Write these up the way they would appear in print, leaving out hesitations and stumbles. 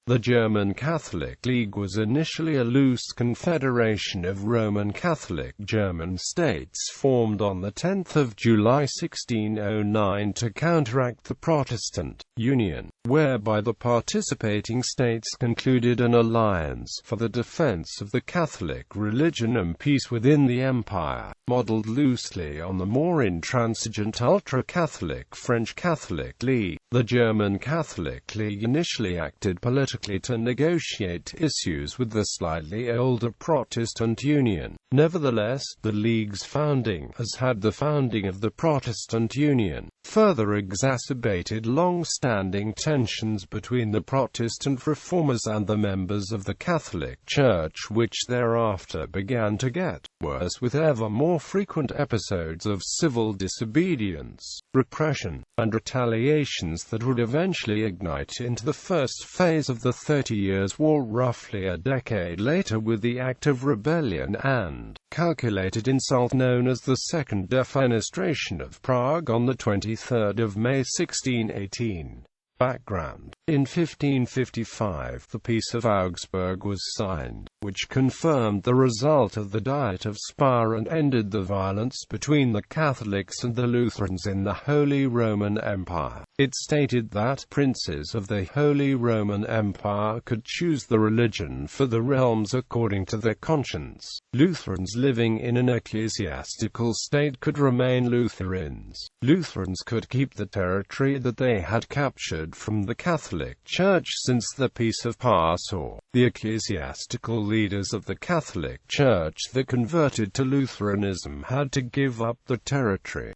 The German Catholic League was initially a loose confederation of Roman Catholic German states formed on 10 July 1609 to counteract the Protestant Union, whereby the participating states concluded an alliance for the defense of the Catholic religion and peace within the empire, modeled loosely on the more intransigent ultra-Catholic French Catholic League. The German Catholic League initially acted politically to negotiate issues with the slightly older Protestant Union. Nevertheless, the League's founding, as had the founding of the Protestant Union, further exacerbated long-standing tensions between the Protestant reformers and the members of the Catholic Church, which thereafter began to get worse with ever more frequent episodes of civil disobedience, repression, and retaliations that would eventually ignite into the first phase of the 30 Years' War roughly a decade later with the act of rebellion and calculated insult known as the Second Defenestration of Prague on 23 May 1618. Background: in 1555 the Peace of Augsburg was signed, which confirmed the result of the Diet of Speyer and ended the violence between the Catholics and the Lutherans in the Holy Roman Empire. It stated that princes of the Holy Roman Empire could choose the religion for the realms according to their conscience. Lutherans living in an ecclesiastical state could remain Lutherans. Lutherans could keep the territory that they had captured from the Catholic Church since the Peace of Warsaw. The ecclesiastical leaders of the Catholic Church that converted to Lutheranism had to give up the territory.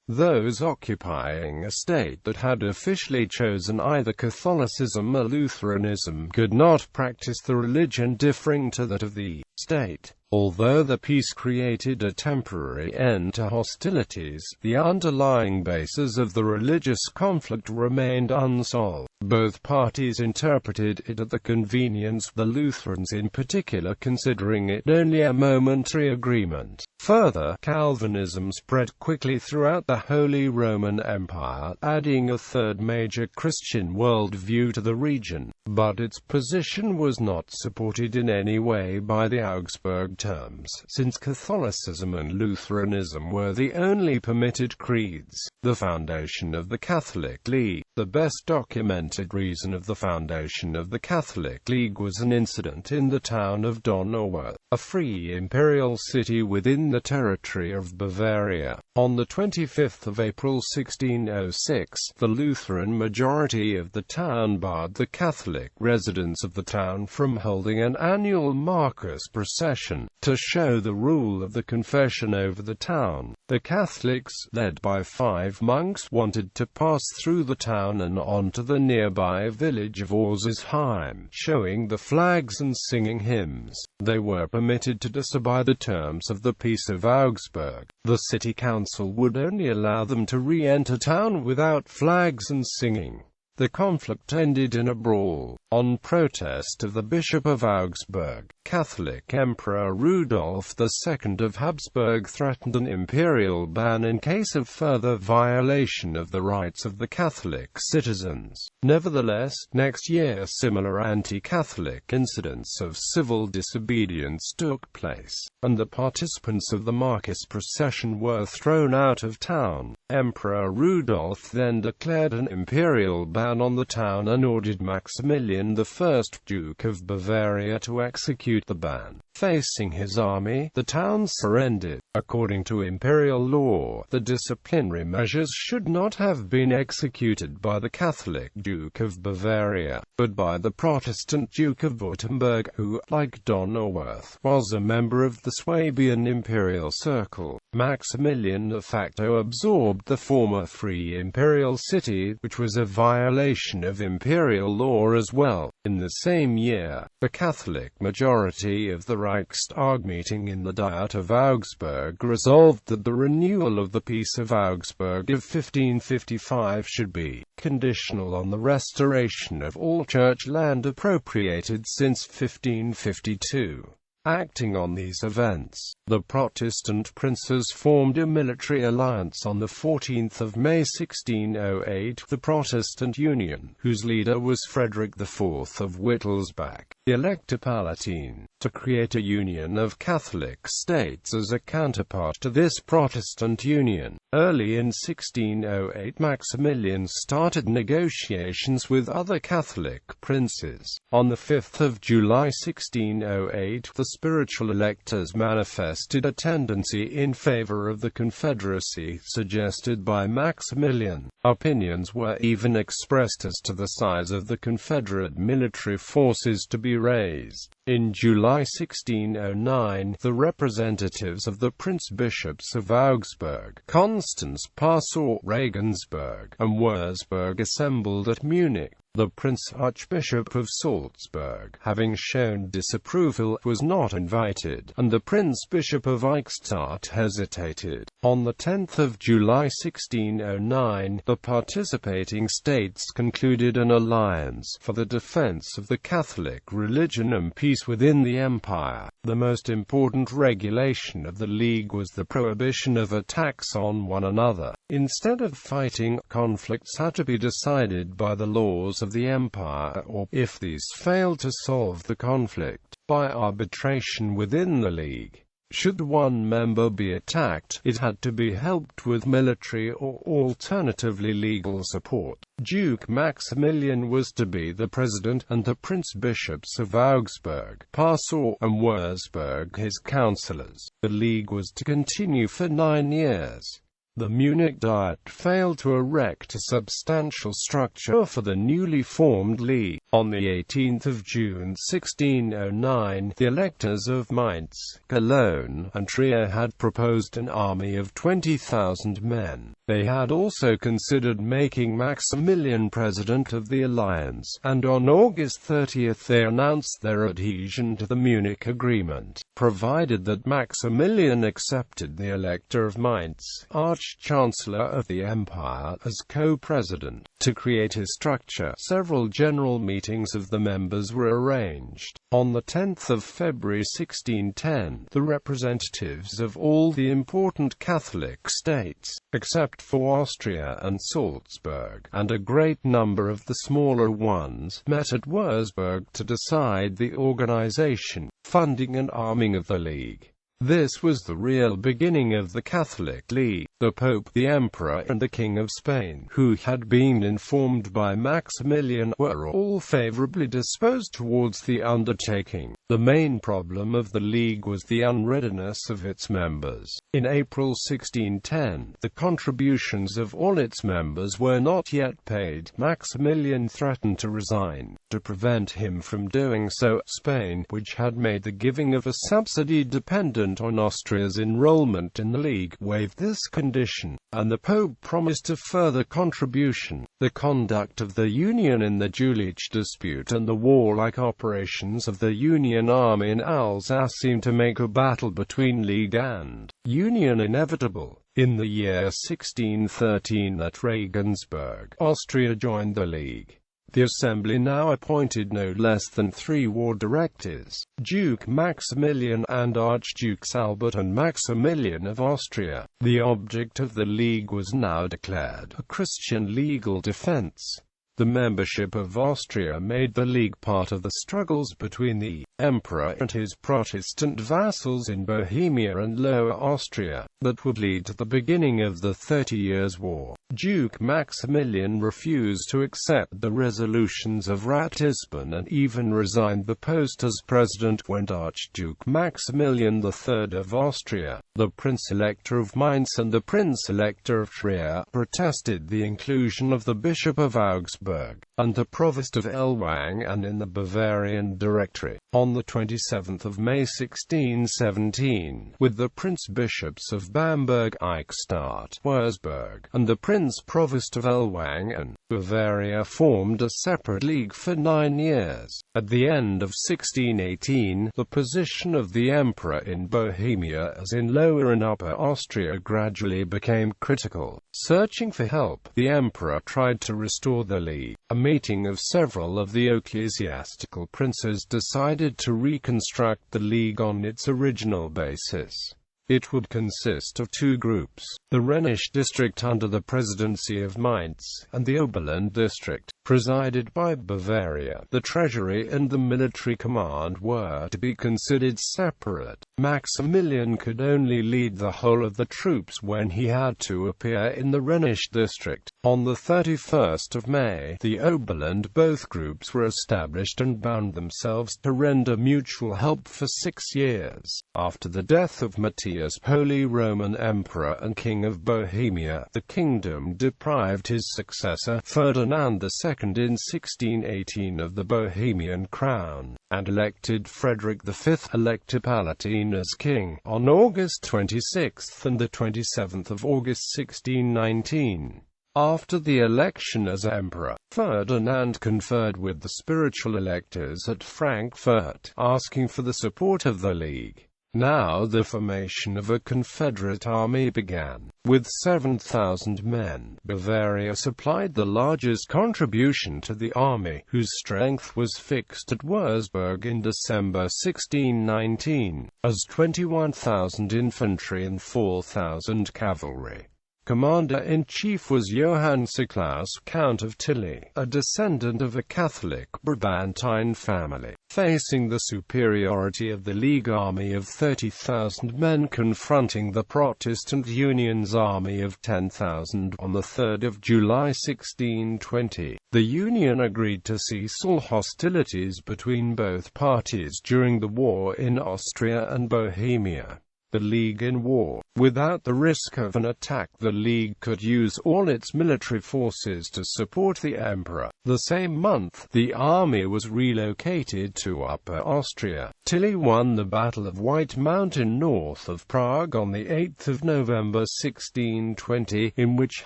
Those occupying a state that had officially chosen either Catholicism or Lutheranism could not practice the religion differing to that of the state. Although the peace created a temporary end to hostilities, the underlying basis of the religious conflict remained unsolved. Both parties interpreted it at the convenience, the Lutherans in particular considering it only a momentary agreement. Further, Calvinism spread quickly throughout the Holy Roman Empire, adding a third major Christian worldview to the region, but its position was not supported in any way by the Augsburg terms, since Catholicism and Lutheranism were the only permitted creeds. The foundation of the Catholic League. The best documented reason of the foundation of the Catholic League was an incident in the town of Donauwörth, a free imperial city within the territory of Bavaria. On 25 April 1606, the Lutheran majority of the town barred the Catholic residents of the town from holding an annual Marcus procession, to show the rule of the confession over the town. The Catholics, led by 5 monks, wanted to pass through the town and on to the nearby village of Orzesheim, showing the flags and singing hymns. They were permitted to disobey the terms of the Peace of Augsburg. The city council would only allow them to re-enter town without flags and singing. The conflict ended in a brawl. On protest of the Bishop of Augsburg, Catholic Emperor Rudolf II of Habsburg threatened an imperial ban in case of further violation of the rights of the Catholic citizens. Nevertheless, next year similar anti-Catholic incidents of civil disobedience took place, and the participants of the Marcus procession were thrown out of town. Emperor Rudolf then declared an imperial ban on the town and ordered Maximilian I, Duke of Bavaria, to execute the ban. Facing his army, the town surrendered. According to imperial law, the disciplinary measures should not have been executed by the Catholic Duke of Bavaria, but by the Protestant Duke of Württemberg, who, like Donauwörth, was a member of the Swabian imperial circle. Maximilian de facto absorbed the former free imperial city, which was a violation of imperial law as well. In the same year, the Catholic majority of the Reichstag meeting in the Diet of Augsburg resolved that the renewal of the Peace of Augsburg of 1555 should be conditional on the restoration of all church land appropriated since 1552. Acting on these events, the Protestant princes formed a military alliance on 14 May 1608, the Protestant Union, whose leader was Frederick IV of Wittelsbach, the Elector Palatine, to create a union of Catholic states as a counterpart to this Protestant Union. Early in 1608, Maximilian started negotiations with other Catholic princes. On 5 July 1608, the spiritual electors manifested a tendency in favor of the confederacy suggested by Maximilian. Opinions were even expressed as to the size of the Confederate military forces to be raised. In July 1609, the representatives of the prince-bishops of Augsburg, Constance, Passau, Regensburg, and Würzburg assembled at Munich. The Prince-Archbishop of Salzburg, having shown disapproval, was not invited, and the Prince-Bishop of Eichstätt hesitated. On 10 July 1609, the participating states concluded an alliance for the defense of the Catholic religion and peace within the empire. The most important regulation of the League was the prohibition of attacks on one another. Instead of fighting, conflicts had to be decided by the laws of the empire, or, if these failed to solve the conflict, by arbitration within the League. Should one member be attacked, it had to be helped with military or alternatively legal support. Duke Maximilian was to be the president, and the prince-bishops of Augsburg, Passau, and Würzburg his councillors. The League was to continue for 9 years. The Munich Diet failed to erect a substantial structure for the newly formed League. On 18 June 1609, the electors of Mainz, Cologne, and Trier had proposed an army of 20,000 men. They had also considered making Maximilian president of the alliance, and on August 30 they announced their adhesion to the Munich Agreement, provided that Maximilian accepted the Elector of Mainz, Arch-Chancellor of the Empire, as co-president. To create his structure, several general meetings of the members were arranged. On 10 February 1610, the representatives of all the important Catholic states, except for Austria and Salzburg, and a great number of the smaller ones, met at Würzburg to decide the organization, funding and arming of the League. This was the real beginning of the Catholic League. The Pope, the Emperor, and the King of Spain, who had been informed by Maximilian, were all favorably disposed towards the undertaking. The main problem of the League was the unreadiness of its members. In April 1610, the contributions of all its members were not yet paid. Maximilian threatened to resign. To prevent him from doing so, Spain, which had made the giving of a subsidy dependent on Austria's enrollment in the League, waived this condition, and the Pope promised a further contribution. The conduct of the Union in the Jülich dispute and the warlike operations of the Union army in Alsace seemed to make a battle between League and Union inevitable. In the year 1613 at Regensburg, Austria joined the League. The Assembly now appointed no less than 3 war directors, Duke Maximilian and Archdukes Albert and Maximilian of Austria. The object of the League was now declared a Christian legal defense. The membership of Austria made the League part of the struggles between the Emperor and his Protestant vassals in Bohemia and Lower Austria, that would lead to the beginning of the 30 Years' War. Duke Maximilian refused to accept the resolutions of Ratisbon and even resigned the post as president when Archduke Maximilian III of Austria, the Prince-Elector of Mainz and the Prince-Elector of Trier, protested the inclusion of the Bishop of Augsburg, and the Provost of Ellwangen and in the Bavarian Directory. On the 27th of May 1617, with the Prince-Bishops of Bamberg, Eichstätt, Würzburg, and the Prince Prince Provost of Ellwangen and Bavaria formed a separate league for 9 years. At the end of 1618, the position of the emperor in Bohemia as in Lower and Upper Austria gradually became critical. Searching for help, the emperor tried to restore the league. A meeting of several of the ecclesiastical princes decided to reconstruct the league on its original basis. It would consist of 2 groups, the Rhenish district under the presidency of Mainz, and the Oberland district, presided by Bavaria. The treasury and the military command were to be considered separate. Maximilian could only lead the whole of the troops when he had to appear in the Rhenish district. On the 31st of May, the Oberland, both groups were established and bound themselves to render mutual help for 6 years. After the death of Matthias, Holy Roman Emperor and King of Bohemia, the kingdom deprived his successor, Ferdinand II, in 1618 of the Bohemian crown, and elected Frederick V, Elector Palatine, as king, on August 26 and 27 August 1619. After the election as emperor, Ferdinand conferred with the spiritual electors at Frankfurt, asking for the support of the League. Now the formation of a Confederate Army began. With 7,000 men, Bavaria supplied the largest contribution to the army, whose strength was fixed at Wurzburg in December 1619, as 21,000 infantry and 4,000 cavalry. Commander-in-chief was Johann Siklaus, Count of Tilly, a descendant of a Catholic Brabantine family. Facing the superiority of the League army of 30,000 men confronting the Protestant Union's army of 10,000 on 3 July 1620, the Union agreed to cease all hostilities between both parties during the war in Austria and Bohemia. The League in war. Without the risk of an attack, the League could use all its military forces to support the emperor. The same month, the army was relocated to Upper Austria. Tilly won the Battle of White Mountain north of Prague on 8 November 1620, in which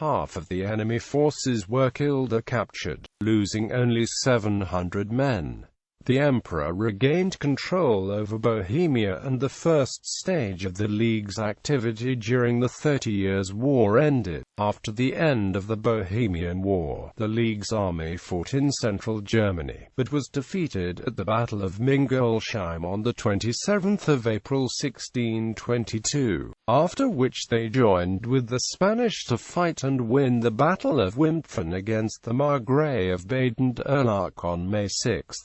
half of the enemy forces were killed or captured, losing only 700 men. The emperor regained control over Bohemia, and the first stage of the League's activity during the 30 Years' War ended. After the end of the Bohemian War, the League's army fought in central Germany, but was defeated at the Battle of Mingolsheim on 27 April 1622, after which they joined with the Spanish to fight and win the Battle of Wimpfen against the Margrave of Baden-Durlach on May 6.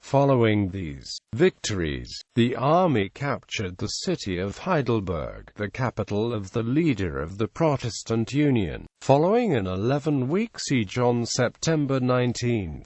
Following these victories, the army captured the city of Heidelberg, the capital of the leader of the Protestant Union. Following an 11-week siege on September 19,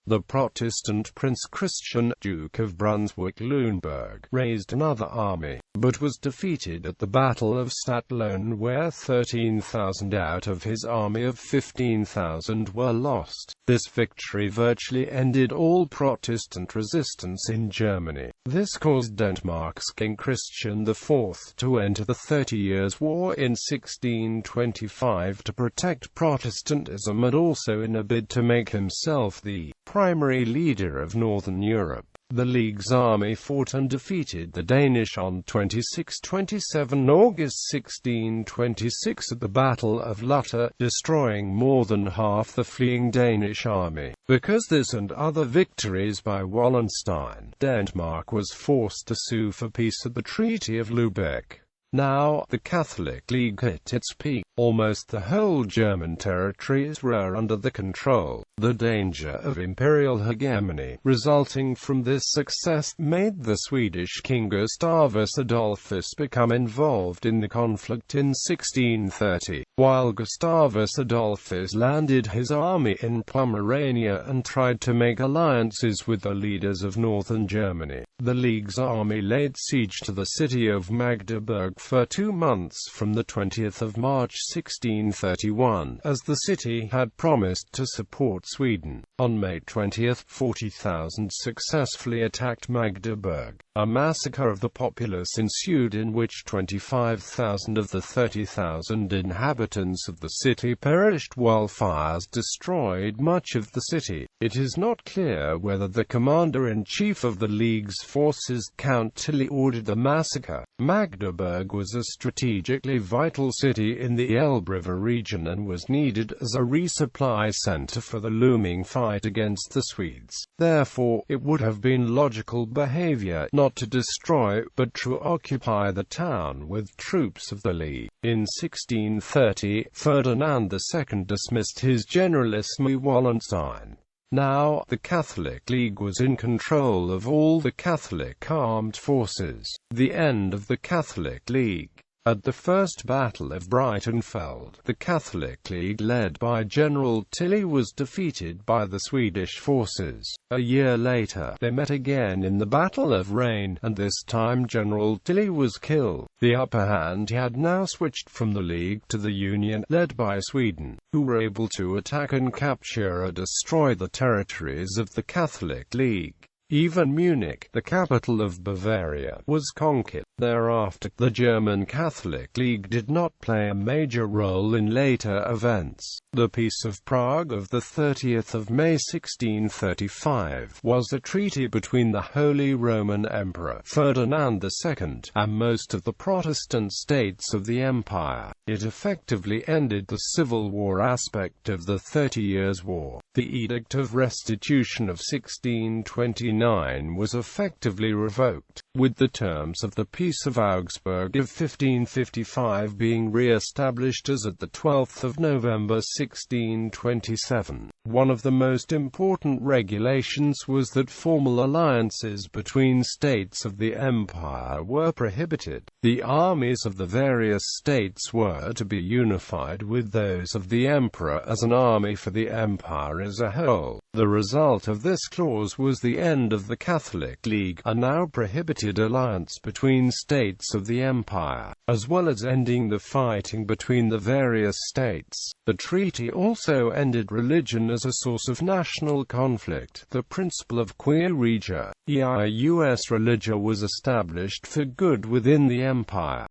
the Protestant Prince Christian, Duke of Brunswick-Luneburg, raised another army, but was defeated at the Battle of Stadtlohn, where 13,000 out of his army of 15,000 were lost. This victory virtually ended all Protestant resistance in Germany. This caused Denmark's King Christian IV to enter the 30 Years' War in 1625 to protect Protestantism and also in a bid to make himself the primary leader of Northern Europe. The League's army fought and defeated the Danish on 26–27 August 1626 at the Battle of Lutter, destroying more than half the fleeing Danish army. Because this and other victories by Wallenstein, Denmark was forced to sue for peace at the Treaty of Lubeck. Now, the Catholic League hit its peak. Almost the whole German territories were under the control. The danger of imperial hegemony resulting from this success made the Swedish King Gustavus Adolphus become involved in the conflict in 1630. While Gustavus Adolphus landed his army in Pomerania and tried to make alliances with the leaders of northern Germany, the League's army laid siege to the city of Magdeburg for 2 months from the 20th of March 1631, as the city had promised to support Sweden. On May 20, 40,000 successfully attacked Magdeburg. A massacre of the populace ensued in which 25,000 of the 30,000 inhabitants of the city perished while fires destroyed much of the city. It is not clear whether the commander-in-chief of the League's forces, Count Tilly, ordered the massacre. Magdeburg was a strategically vital city in the Elbe River region and was needed as a resupply center for the looming fight against the Swedes. Therefore, it would have been logical behavior not to destroy, but to occupy the town with troops of the League. In 1630, Ferdinand II dismissed his Generalissimo Wallenstein. Now, the Catholic League was in control of all the Catholic armed forces. The end of the Catholic League. At the First Battle of Breitenfeld, the Catholic League led by General Tilly was defeated by the Swedish forces. A year later, they met again in the Battle of Rhein, and this time General Tilly was killed. The upper hand had now switched from the League to the Union, led by Sweden, who were able to attack and capture or destroy the territories of the Catholic League. Even Munich, the capital of Bavaria, was conquered. Thereafter, the German Catholic League did not play a major role in later events. The Peace of Prague of 30 May 1635 was a treaty between the Holy Roman Emperor Ferdinand II and most of the Protestant states of the empire. It effectively ended the civil war aspect of the 30 Years' War. The Edict of Restitution of 1629 was effectively revoked, with the terms of the Peace of Augsburg of 1555 being re-established as at 12 November 1627. One of the most important regulations was that formal alliances between states of the empire were prohibited. The armies of the various states were to be unified with those of the emperor as an army for the empire as a whole. The result of this clause was the end of the Catholic League, a now prohibited alliance between states of the empire, as well as ending the fighting between the various states. The treaty also ended religion as a source of national conflict. The principle of quia regia, ius religio, was established for good within the empire.